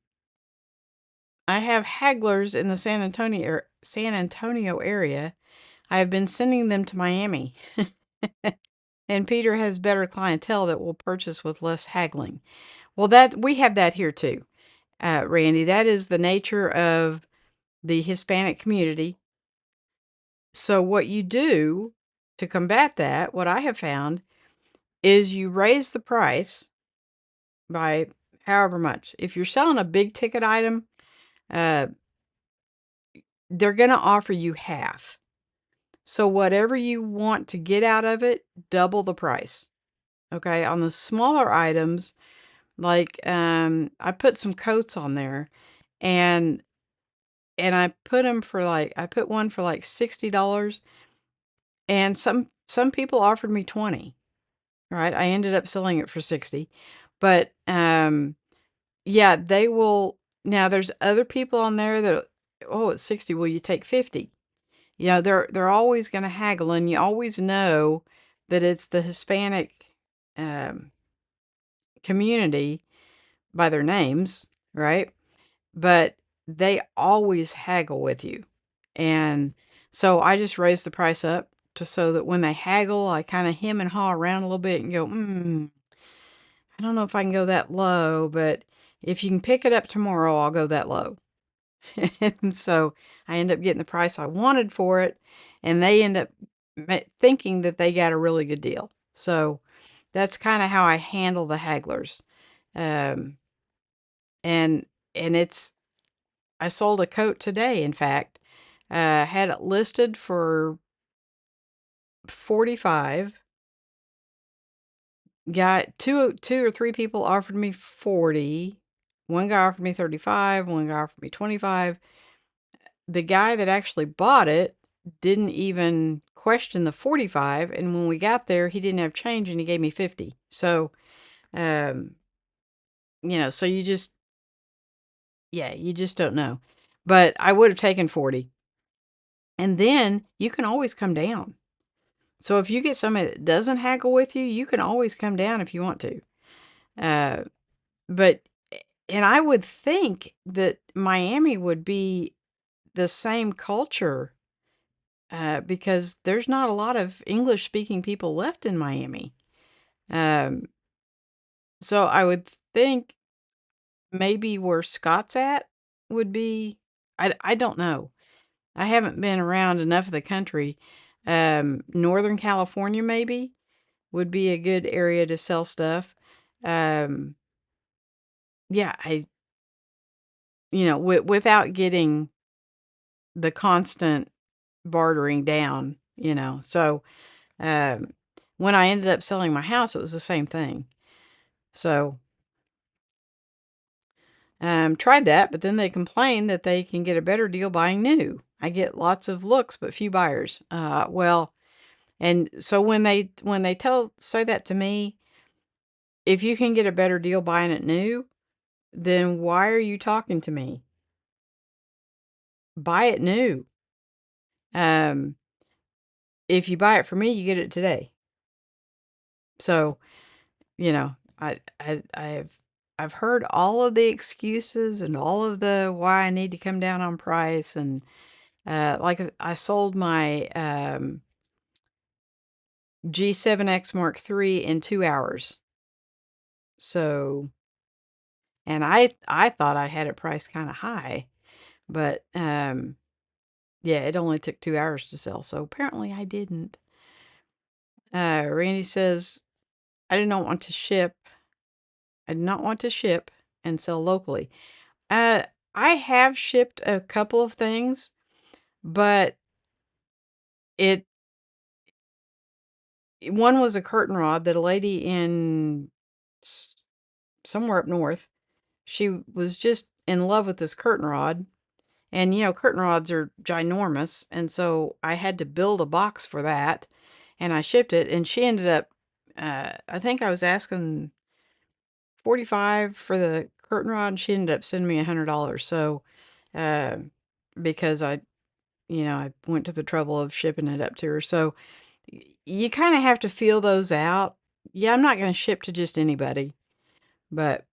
I have hagglers in the San Antonio area. I have been sending them to Miami. And Peter has better clientele that will purchase with less haggling. Well, that we have that here too, Randy. That is the nature of the Hispanic community. So what you do to combat that, what I have found, is you raise the price by however much. If you're selling a big ticket item, uh, they're going to offer you half. So whatever you want to get out of it, double the price. Okay. On the smaller items, like I put some coats on there, and I put them for I put one for like $60, and some people offered me 20. Right? I ended up selling it for 60. But yeah, they will. Now there's other people on there that, oh, it's 60, will you take 50? Yeah, they're always going to haggle, and you always know that it's the Hispanic um, community by their names, right? But they always haggle with you. And so I just raise the price up to so that when they haggle, I kind of hem and haw around a little bit and go, I don't know if I can go that low, but if you can pick it up tomorrow, I'll go that low. And so I end up getting the price I wanted for it, and they end up thinking that they got a really good deal. So that's kind of how I handle the hagglers. Um, and it's I sold a coat today, in fact. Had it listed for 45. Got two or three people offered me 40. One guy offered me 35, one guy offered me 25. The guy that actually bought it didn't even question the 45, and when we got there, he didn't have change and he gave me 50. So, um, so you just yeah, you just don't know. But I would have taken 40. And then you can always come down. So if you get somebody that doesn't haggle with you, you can always come down if you want to. Uh, but and I would think that Miami would be the same culture, because there's not a lot of English speaking people left in Miami. Um, so I would think maybe where Scott's at would be, I don't know. I haven't been around enough of the country. Northern California maybe would be a good area to sell stuff. Um, yeah, without getting the constant bartering down, So, um, when I ended up selling my house, it was the same thing. So, tried that, but then they complain that they can get a better deal buying new. I get lots of looks, but few buyers. Well, and so when they say that to me, if you can get a better deal buying it new, then why are you talking to me? Buy it new. Um, if you buy it for me, you get it today. So, I've heard all of the excuses and all of the why I need to come down on price, and like I sold my G7X Mark III in 2 hours. So, and I thought I had it priced kind of high, but yeah, it only took 2 hours to sell. So apparently I didn't. Randy says I did not want to ship. I did not want to ship and sell locally. Uh, I have shipped a couple of things, but it one was a curtain rod that a lady in s somewhere up north, she was just in love with this curtain rod, and, curtain rods are ginormous, and so I had to build a box for that, and I shipped it, and she ended up, I think I was asking 45 for the curtain rod, and she ended up sending me $100. So, uh, because I went to the trouble of shipping it up to her. So, you kind of have to feel those out. Yeah, I'm not going to ship to just anybody, but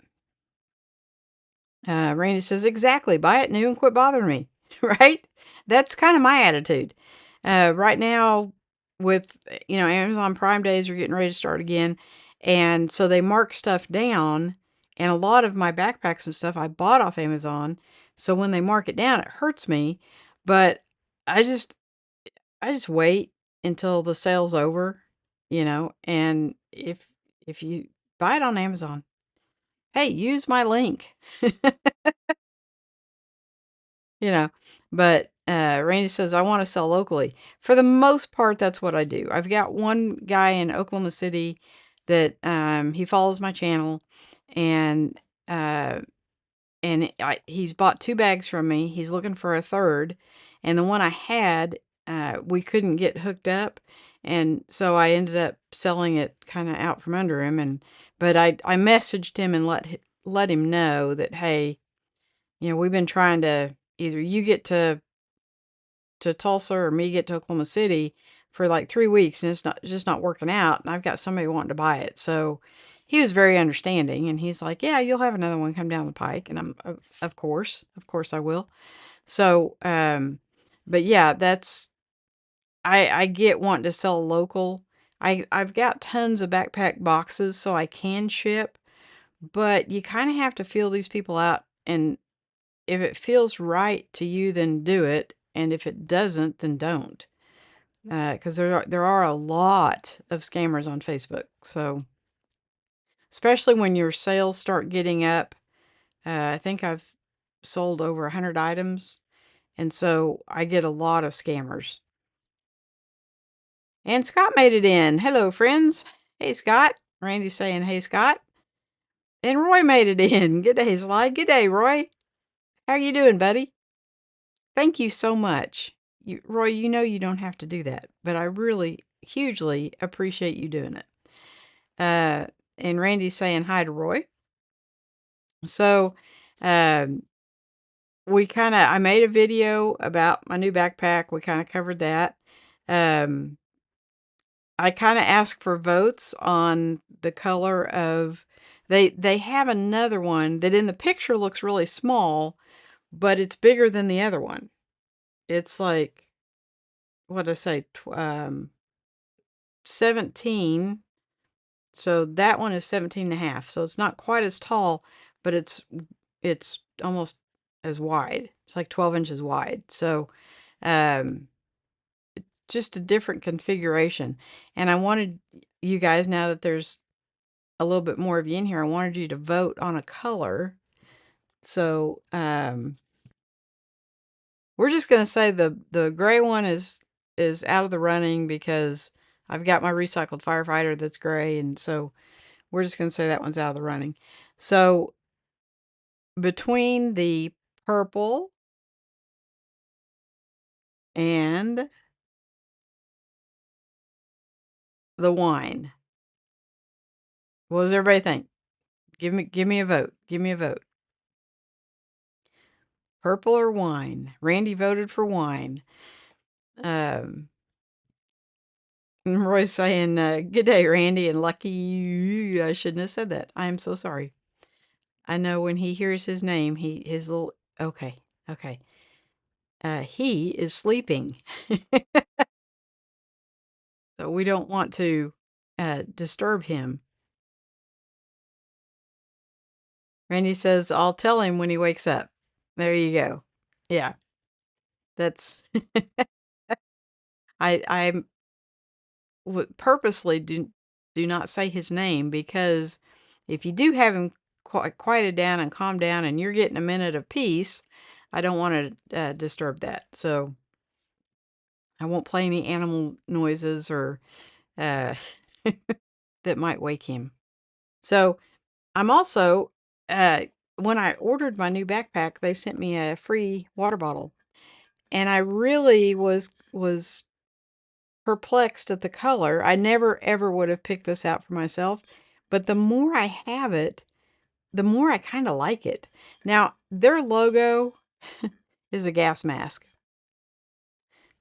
Randy says, exactly. Buy it new and quit bothering me. Right? That's kind of my attitude. Right now, with, Amazon Prime days are getting ready to start again. And so they mark stuff down. And a lot of my backpacks and stuff I bought off Amazon. So when they mark it down, it hurts me. But I just, I just wait until the sale's over, and if you buy it on Amazon, hey, use my link. You know, but, Randy says, "I wanna sell locally." For the most part, that's what I do. I've got one guy in Oklahoma City that, he follows my channel, and, uh, he's bought 2 bags from me. He's looking for a 3rd, and the one I had, we couldn't get hooked up, and so I ended up selling it kinda out from under him, but I messaged him and let him know that, "Hey, we've been trying to either you get to Tulsa or me get to Oklahoma City for like 3 weeks, and it's just not working out, and I've got somebody wanting to buy it." So he was very understanding, and he's like, "Yeah, you'll have another one come down the pike." And I'm, of course I will. So, but yeah, I get wanting to sell local. I've got tons of backpack boxes, so I can ship, but you kind of have to feel these people out, and if it feels right to you, then do it, and if it doesn't, then don't. Because there are a lot of scammers on Facebook. So especially when your sales start getting up, I think I've sold over 100 items, and so I get a lot of scammers. And Scott made it in. Hello, friends. Hey, Scott. Randy's saying, "Hey, Scott." And Roy made it in. Good day, Sly. Good day, Roy. How you doing, buddy? Thank you so much. Roy, you don't have to do that, but I really hugely appreciate you doing it. Uh, and Randy's saying hi to Roy. So, um, I made a video about my new backpack. We kind of covered that. Um, I kind of asked for votes on the color of, they have another one that in the picture looks really small, but it's bigger than the other one. It's like, what did I say? 17. So that one is 17 and a half. So it's not quite as tall, but it's almost as wide. It's like 12 inches wide. So um just a different configuration. And I wanted you guys, now that there's a little bit more of you in here, I wanted you to vote on a color. So we're just gonna say the gray one is out of the running because I've got my recycled firefighter that's gray, and so we're just gonna say that one's out of the running. So between the purple and the wine, what does everybody think? Give me a vote. Give me a vote. Purple or wine? Randy voted for wine. Um, Roy's saying, "Good day, Randy," and lucky you. I shouldn't have said that. I am so sorry. I know when he hears his name, his little, okay, okay. He is sleeping, so we don't want to disturb him. Randy says, "I'll tell him when he wakes up." There you go. Yeah, that's I would purposely do not say his name, because if you do have him quieted down and calmed down and you're getting a minute of peace, I don't want to disturb that. So I won't play any animal noises or uh, that might wake him. So I'm also, when I ordered my new backpack, they sent me a free water bottle, and I really was perplexed at the color. I never ever would have picked this out for myself, but the more I have it, the more I kind of like it. Now, their logo is a gas mask.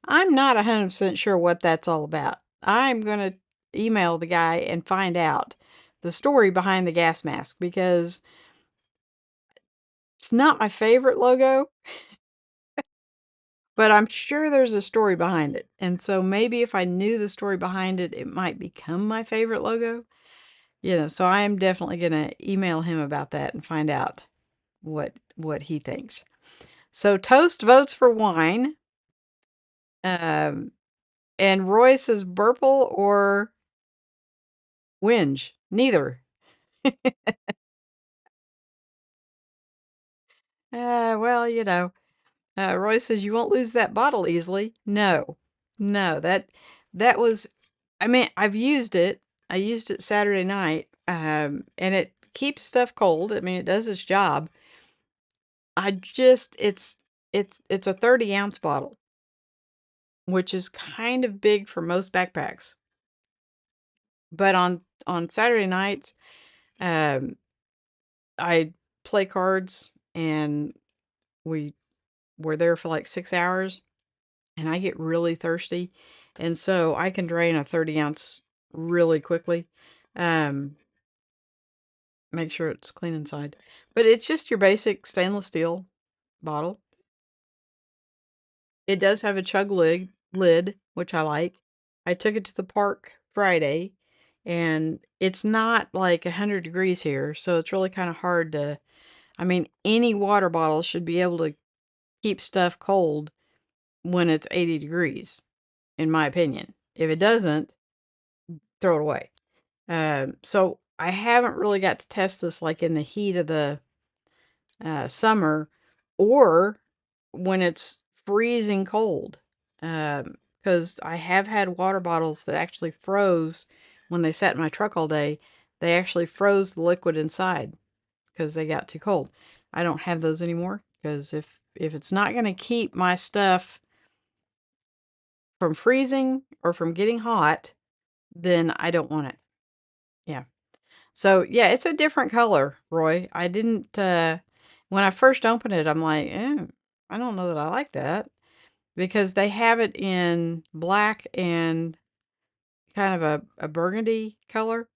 I'm not 100% sure what that's all about. I'm gonna email the guy and find out the story behind the gas mask because it's not my favorite logo, but I'm sure there's a story behind it. And so maybe if I knew the story behind it, it might become my favorite logo. So I am definitely gonna email him about that and find out what he thinks. So Toast votes for wine. Um, and Roy says Burple or Whinge. Neither. Well, Roy says you won't lose that bottle easily. No, no, that was, I mean, I've used it. I used it Saturday night, and it keeps stuff cold. I mean, it does its job. It's a 30-ounce bottle, which is kind of big for most backpacks. But on Saturday nights, um, I play cards and we were there for like 6 hours and I get really thirsty. And so I can drain a 30-ounce really quickly. Um, Make sure it's clean inside. But it's just your basic stainless steel bottle. It does have a chug lid, which I like. I took it to the park Friday, and it's not like 100 degrees here, so it's really kind of hard to. I mean, any water bottle should be able to keep stuff cold when it's 80 degrees, in my opinion. If it doesn't, throw it away. So I haven't really got to test this like in the heat of the summer or when it's freezing cold. Because I have had water bottles that actually froze when they sat in my truck all day. They actually froze the liquid inside because they got too cold. I don't have those anymore because if it's not going to keep my stuff from freezing or from getting hot, then I don't want it. Yeah. So, yeah, it's a different color, Roy. I didn't, when I first opened it, I'm like, I don't know that I like that because they have it in black and kind of a burgundy color.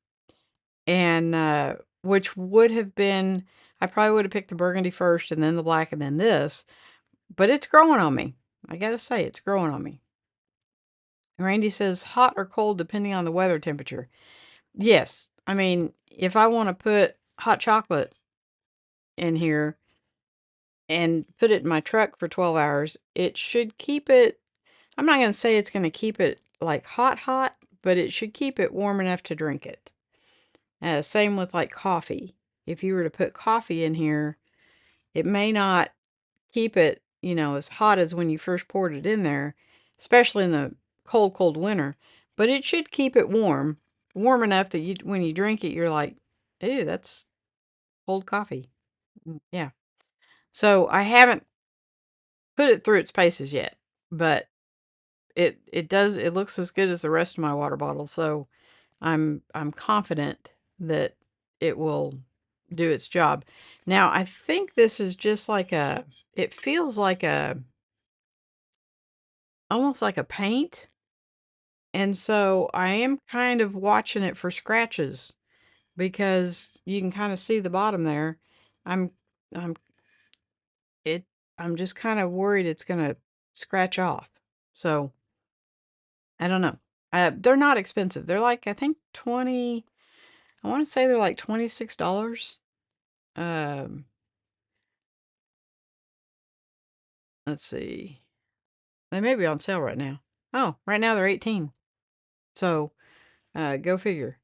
And, which would have been, I probably would have picked the burgundy first and then the black and then this, but it's growing on me. I gotta say, it's growing on me. Randy says hot or cold depending on the weather temperature. Yes. I mean, if I want to put hot chocolate in here and put it in my truck for 12 hours, it should keep it. I'm not going to say it's going to keep it like hot, but it should keep it warm enough to drink it. Same with like coffee. If you were to put coffee in here, it may not keep it, as hot as when you first poured it in there, especially in the cold winter, but it should keep it warm enough that when you drink it, you're like, ew, that's cold coffee. Yeah. So I haven't put it through its paces yet, but it looks as good as the rest of my water bottles, so I'm confident that it will do its job. Now, I think this is just like it feels like almost like a paint, and so I am kind of watching it for scratches because you can kind of see the bottom there. I'm I'm it I'm just kind of worried it's gonna scratch off. So I don't know. They're not expensive. They're like, I think 20, I want to say they're like $26. Um, let's see. They may be on sale right now. Oh, right now they're 18. So, go figure.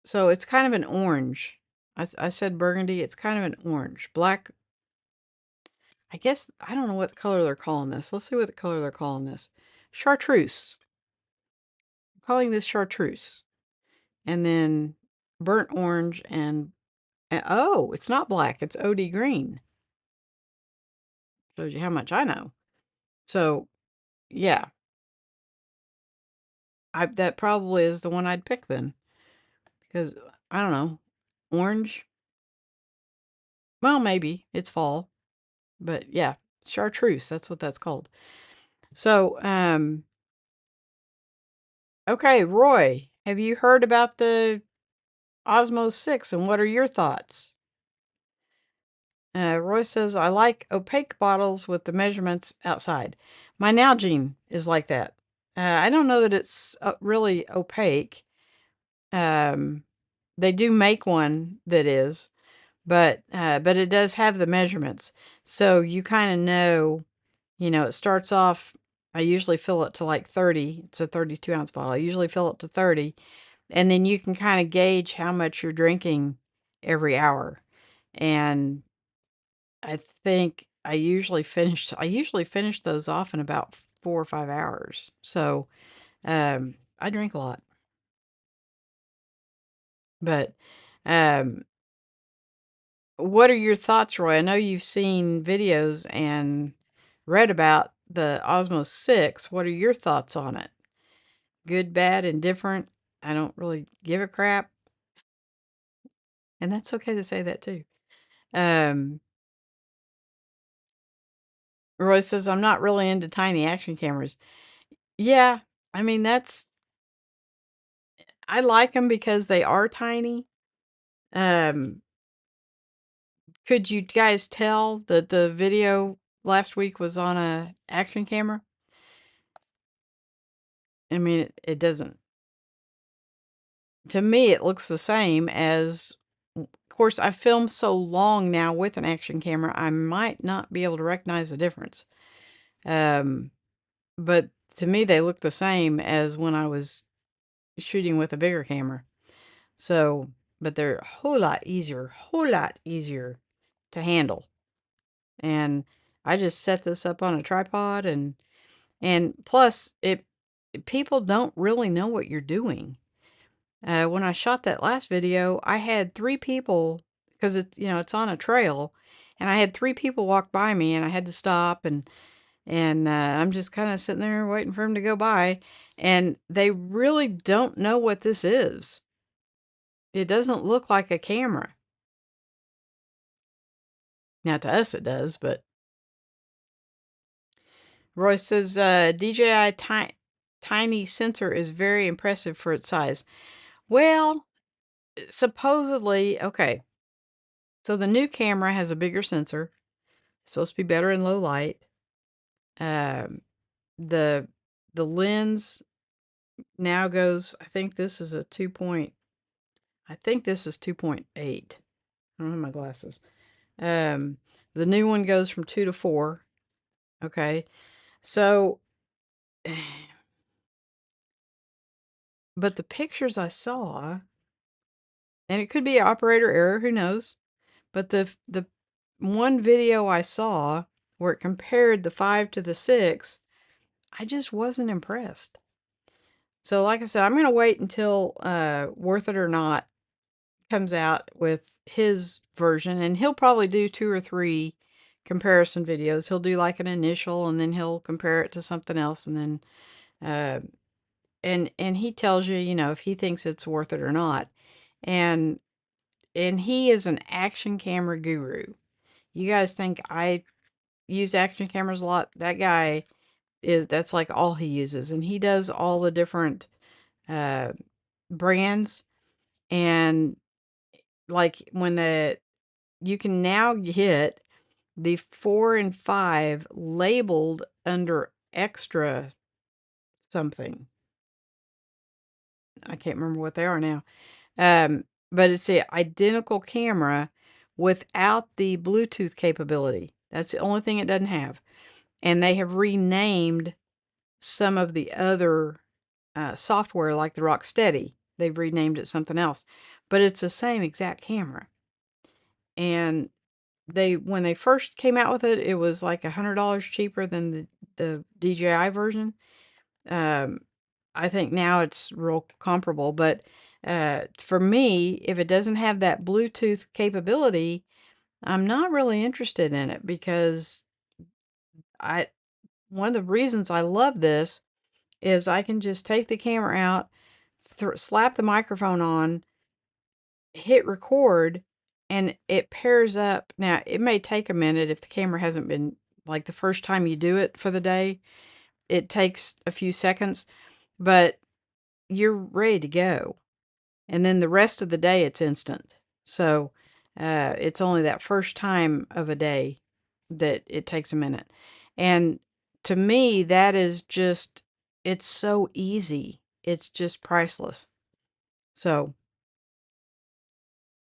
So it's kind of an orange. I said burgundy. It's kind of an orange. Black. I guess, I don't know what color they're calling this. Let's see what the color they're calling this. Chartreuse. I'm calling this chartreuse. And then burnt orange and oh, it's not black. It's OD green. Shows you how much I know. So, yeah, that probably is the one I'd pick then, because I don't know, orange. Well, maybe it's fall, but yeah, chartreuse. That's what that's called. So, Okay, Roy, have you heard about the Osmo 6 and what are your thoughts? Roy says, I like opaque bottles with the measurements outside. My Nalgene is like that. I don't know that it's really opaque. Um, they do make one that is, but it does have the measurements. So you kind of know, it starts off, I usually fill it to like 30. It's a 32-ounce bottle. I usually fill it to 30. And then you can kind of gauge how much you're drinking every hour. And I think I usually finish those off in about 4 or 5 hours. So, I drink a lot. But, um, what are your thoughts, Roy? I know you've seen videos and read about the Osmo 6. What are your thoughts on it? Good, bad, indifferent? I don't really give a crap. And that's okay to say that too. Um, Roy says, I'm not really into tiny action cameras. Yeah, I mean, I like them because they are tiny. Um, could you guys tell that the video last week was on a action camera? I mean, it doesn't, to me, it looks the same as, of course, I've filmed so long now with an action camera, I might not be able to recognize the difference. Um, but to me, they look the same as when I was shooting with a bigger camera. So, but they're a whole lot easier to handle. And I just set this up on a tripod and plus it people don't really know what you're doing. When I shot that last video, I had 3 people because it's on a trail and I had 3 people walk by me and I had to stop and I'm just kind of sitting there waiting for them to go by and they really don't know what this is. It doesn't look like a camera. Now to us it does, but Roy says, DJI tiny sensor is very impressive for its size. Well, supposedly, okay. So the new camera has a bigger sensor. It's supposed to be better in low light. Um, the the lens now goes, I think this is a 2 point, I think this is 2.8. I don't have my glasses. Um, the new one goes from 2 to 4. Okay. So, but the pictures I saw, and it could be operator error, who knows? But the one video I saw where it compared the 5 to the 6, I just wasn't impressed. So like I said, I'm gonna wait until Worth It or Not comes out with his version, and he'll probably do 2 or 3 comparison videos. He'll do like an initial, and then he'll compare it to something else, and then uh, and he tells you, if he thinks it's worth it or not. And and he is an action camera guru. You guys think I use action cameras a lot? That guy that's like all he uses, and he does all the different uh, brands. And like when you can now get the 4 and 5 labeled under extra something. I can't remember what they are now. But it's the identical camera without the Bluetooth capability. That's the only thing it doesn't have. And they have renamed some of the other software, like the Rocksteady. They've renamed it something else, but it's the same exact camera. And when they first came out with it, it was like $100 cheaper than the DJI version. Um, I think now it's real comparable, but for me, if it doesn't have that Bluetooth capability, I'm not really interested in it because I one of the reasons I love this is I can just take the camera out, slap the microphone on, hit record, and it pairs up. Now, it may take a minute if the camera hasn't been, like the first time you do it for the day, it takes a few seconds, but you're ready to go. And then the rest of the day, it's instant. So it's only that first time of a day that it takes a minute. And to me, that is just, it's so easy. It's just priceless. So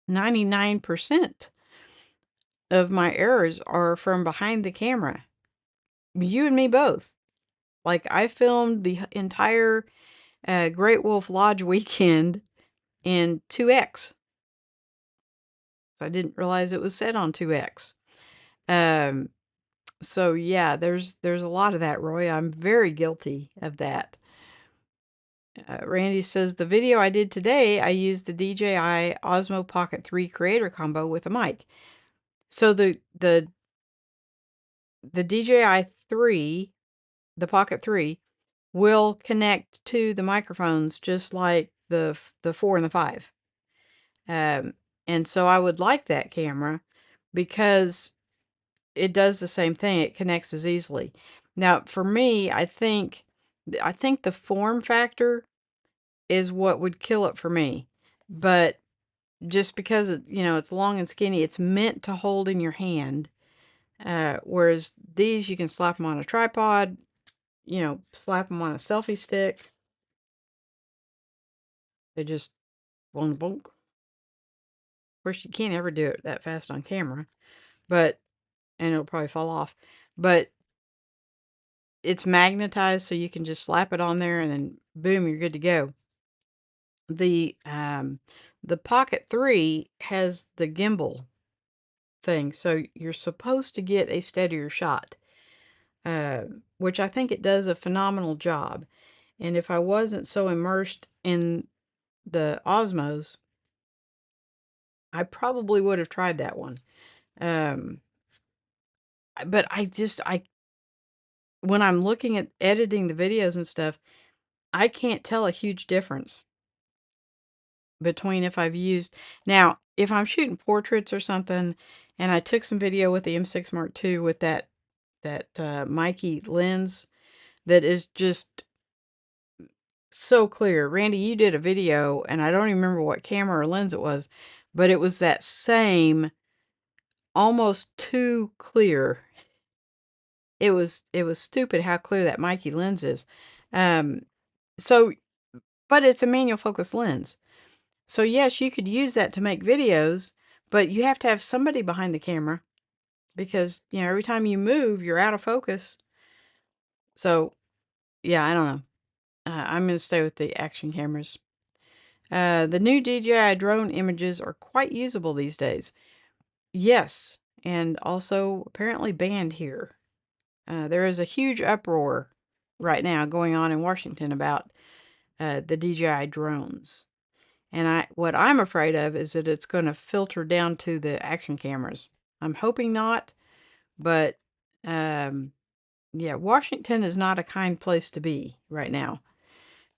99% of my errors are from behind the camera. You and me both. Like, I filmed the entire Great Wolf Lodge weekend in 2x. So I didn't realize it was set on 2x. Um, so yeah, there's a lot of that, Roy. I'm very guilty of that. Randy says, the video I did today, I used the DJI Osmo Pocket 3 Creator Combo with a mic. So the DJI 3, the Pocket 3, will connect to the microphones just like the 4 and the 5. And so I would like that camera because it does the same thing. It connects as easily. Now, for me, I think the form factor is what would kill it for me. But just because it's long and skinny, it's meant to hold in your hand. Whereas these, you can slap them on a tripod, slap them on a selfie stick. They just won't bonk. Of course, you can't ever do it that fast on camera, and it'll probably fall off. But it's magnetized, so you can just slap it on there and then boom, you're good to go. The Pocket 3 has the gimbal thing, so you're supposed to get a steadier shot, which I think it does a phenomenal job. And if I wasn't so immersed in the Osmos, I probably would have tried that one. But when I'm looking at editing the videos and stuff, I can't tell a huge difference between if I've used. Now, if I'm shooting portraits or something, and I took some video with the M6 Mark II with that Mikey lens that is just so clear. Randy, you did a video, and I don't even remember what camera or lens it was, but it was that same, almost too clear. It was stupid how clear that Mikey lens is. Um, so, but it's a manual focus lens. So yes, you could use that to make videos, but you have to have somebody behind the camera because, every time you move, you're out of focus. So yeah, I don't know. I'm going to stay with the action cameras. The new DJI drone images are quite usable these days. Yes, and also apparently banned here. There is a huge uproar right now going on in Washington about the DJI drones. And what I'm afraid of is that it's going to filter down to the action cameras. I'm hoping not, but yeah, Washington is not a kind place to be right now.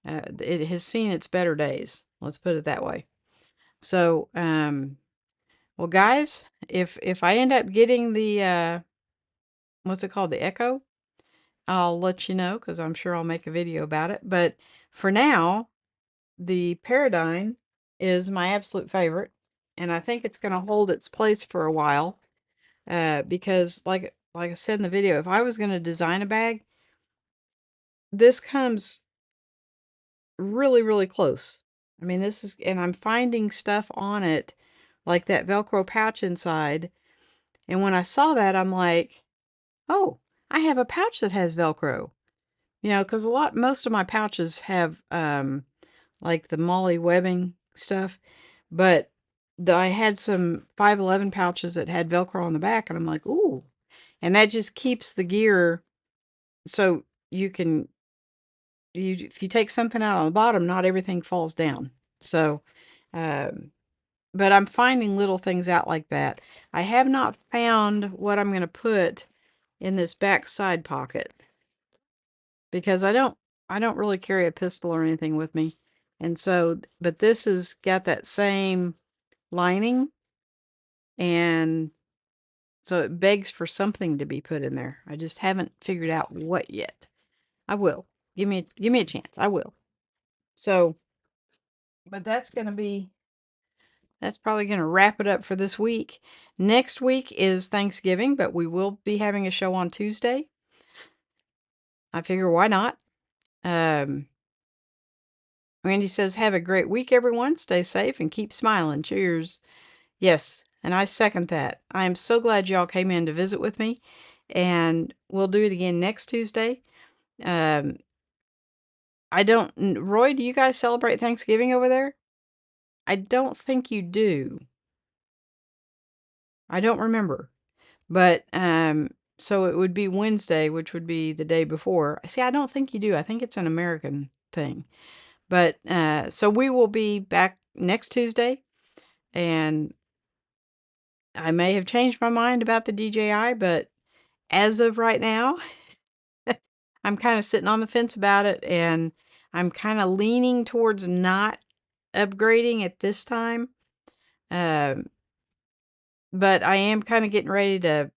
It has seen its better days. Let's put it that way. So, well, guys, if I end up getting the what's it called, the Echo, I'll let you know because I'm sure I'll make a video about it. But for now, the Paradigm is my absolute favorite, and I think it's going to hold its place for a while. Because like I said in the video, if I was going to design a bag, this comes really, really close. I mean, and I'm finding stuff on it, like that Velcro pouch inside. And when I saw that, I'm like, oh, I have a pouch that has Velcro. Because most of my pouches have, like the Molly webbing stuff, but I had some 511 pouches that had Velcro on the back, and I'm like, ooh. And that just keeps the gear so if you take something out on the bottom, not everything falls down. So, um, but I'm finding little things out like that. I have not found what I'm going to put in this back side pocket because I don't really carry a pistol or anything with me. And so, but this has got that same lining, and so it begs for something to be put in there. I just haven't figured out what yet. I will. Give me a chance. I will. So, but that's probably going to wrap it up for this week. Next week is Thanksgiving, but we will be having a show on Tuesday. I figure why not? Um, Randy says, have a great week, everyone. Stay safe and keep smiling. Cheers. Yes, and I second that. I am so glad y'all came in to visit with me, and we'll do it again next Tuesday. Um, Roy, do you guys celebrate Thanksgiving over there? I don't think you do. I don't remember. But, so it would be Wednesday, which would be the day before. See, I don't think you do. I think it's an American thing. But, so we will be back next Tuesday, and I may have changed my mind about the DJI, but as of right now, I'm kind of sitting on the fence about it, and I'm kind of leaning towards not upgrading at this time. Um, but I am kind of getting ready to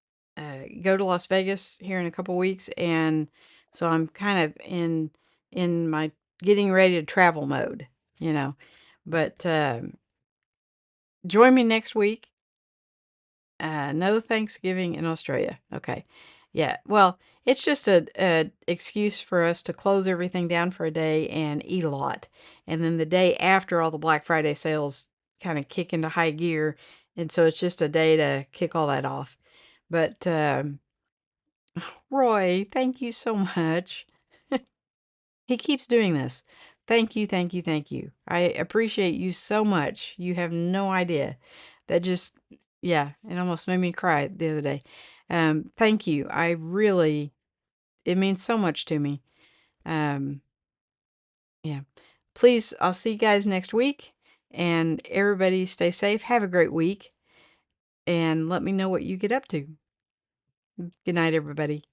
go to Las Vegas here in a couple weeks, and so I'm kind of in my getting ready to travel mode, you know. But join me next week. No Thanksgiving in Australia. Okay. Yeah. Well, it's just a excuse for us to close everything down for a day and eat a lot. And then the day after all the Black Friday sales kind of kick into high gear. And so it's just a day to kick all that off. But Roy, thank you so much. He keeps doing this. Thank you, thank you, thank you. I appreciate you so much. You have no idea. That just, yeah, it almost made me cry the other day. Thank you. It means so much to me. Um, yeah. Please, I'll see you guys next week. And everybody stay safe. Have a great week. And let me know what you get up to. Good night, everybody.